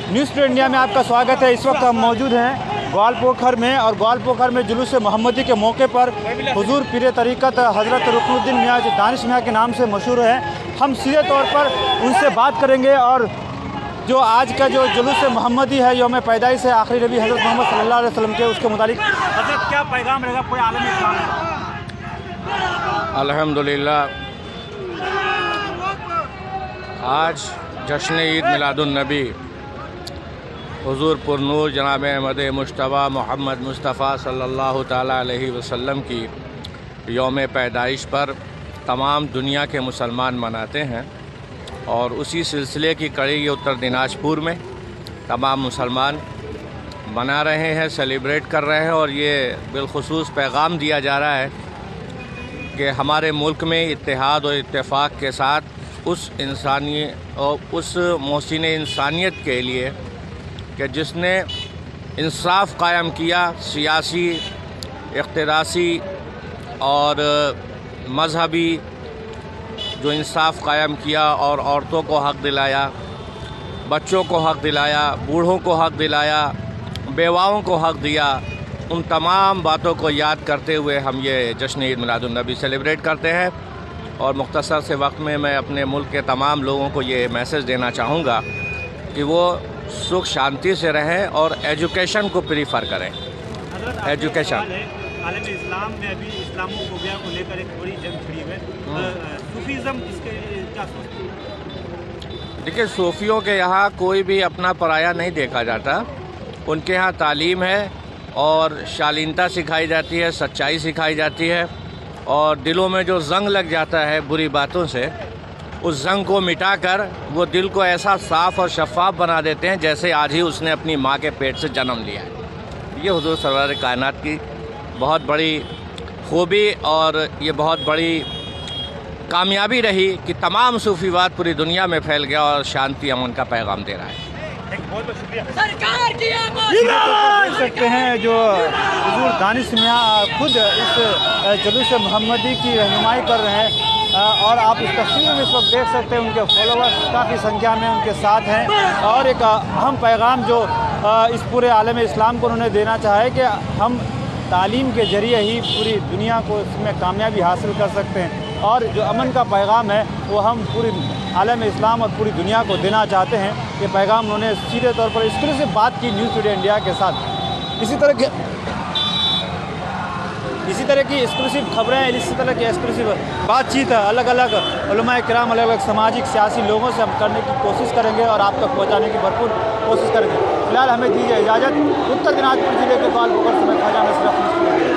News to India में आपका स्वागत है। इस वक्त हम मौजूद हैं ग्वालपोखर में, और ग्वालपोखर में जुलूस मोहम्मदी के मौके पर हुजूर पीर तरीक़त हज़रत रुकनुद्दीन मियाँ जो दानिश मियाँ के नाम से मशहूर है, हम सीधे तौर पर उनसे बात करेंगे। और जो आज का जो जुलूस मोहम्मदी है, यौम पैदाइश है आखिरी नबी हज़रत मोहम्मद सल्लल्लाहु अलैहि वसल्लम के, उसके मुतालिक हज़रत क्या पैगाम रहेगा पूरे आलम इस्लाम में? अल्हम्दुलिल्लाह, आज जश्न ईद मिलादुन्नबी हुजूर पुरनूर जनाब अहमद मुश्तबा मोहम्मद मुस्तफ़ा सल्लल्लाहु ताला अलैहि वसल्लम की यौम पैदाइश पर तमाम दुनिया के मुसलमान मनाते हैं, और उसी सिलसिले की कड़ी ये उत्तर दिनाजपुर में तमाम मुसलमान मना रहे हैं, सेलिब्रेट कर रहे हैं। और ये बिलखुसूस पैगाम दिया जा रहा है कि हमारे मुल्क में इत्तेहाद और इत्तेफाक के साथ उस इंसानी और उस मोहसिन इंसानियत के लिए कि जिसने इंसाफ कायम किया, सियासी, इख्तिरासी और मजहबी जो इंसाफ कायम किया, और औरतों को हक़ दिलाया, बच्चों को हक़ दिलाया, बूढ़ों को हक़ दिलाया, बेवाओं को हक़ दिया, उन तमाम बातों को याद करते हुए हम ये जश्न ईद मिलादुन्नबी सेलिब्रेट करते हैं। और मुख्तसर से वक्त में मैं अपने मुल्क के तमाम लोगों को ये मैसेज देना चाहूँगा कि वो सुख शांति से रहें और एजुकेशन को प्रीफर करें। एजुकेशन आलम इस्लाम में अभी इस्लामोफोबिया को लेकर एक बड़ी जंग छिड़ी है, सूफीज़म इसके क्या सोचते हैं? देखिए, सूफियों के यहाँ कोई भी अपना पराया नहीं देखा जाता। उनके यहाँ तालीम है और शालीनता सिखाई जाती है, सच्चाई सिखाई जाती है, और दिलों में जो जंग लग जाता है बुरी बातों से, उस जंग को मिटाकर वो दिल को ऐसा साफ़ और शफ़ाफ़ बना देते हैं जैसे आज ही उसने अपनी माँ के पेट से जन्म लिया है। ये हुज़ूर सरवर कायनात की बहुत बड़ी खूबी और ये बहुत बड़ी कामयाबी रही कि तमाम सूफीवाद पूरी दुनिया में फैल गया और शांति अमन का पैगाम दे रहा है। बहुत बहुत शुक्रिया सरकार की। देख सकते हैं जो हुजूर दानिश मियाँ खुद इस जुलूस मोहम्मदी की रहनुमाई कर रहे हैं, और आप इस तस्वीर में इस वक्त देख सकते हैं उनके फॉलोअर्स काफ़ी संख्या में उनके साथ हैं। और एक अहम पैगाम जो इस पूरे आलम इस्लाम को उन्होंने देना चाहा है कि हम तालीम के ज़रिए ही पूरी दुनिया को इसमें कामयाबी हासिल कर सकते हैं, और जो अमन का पैगाम है वो हम पूरी आलम इस्लाम और पूरी दुनिया को देना चाहते हैं। ये पैगाम उन्होंने सीधे तौर पर एक्सक्लूसिव बात की न्यूज़ टुडे इंडिया के साथ। इसी तरह की एक्सक्लूसिव खबरें, इसी तरह की एक्सक्लूसिव बातचीत अलग अलग उलमाए किराम, अलग अलग सामाजिक सियासी लोगों से हम करने की कोशिश करेंगे और आप तक पहुँचाने की भरपूर कोशिश करेंगे। फिलहाल हमें दीजिए इजाज़त। उत्तर दिनाजपुर जिले के ग्वालपोखर से मैं ख्वाजा नसरुद्दीन।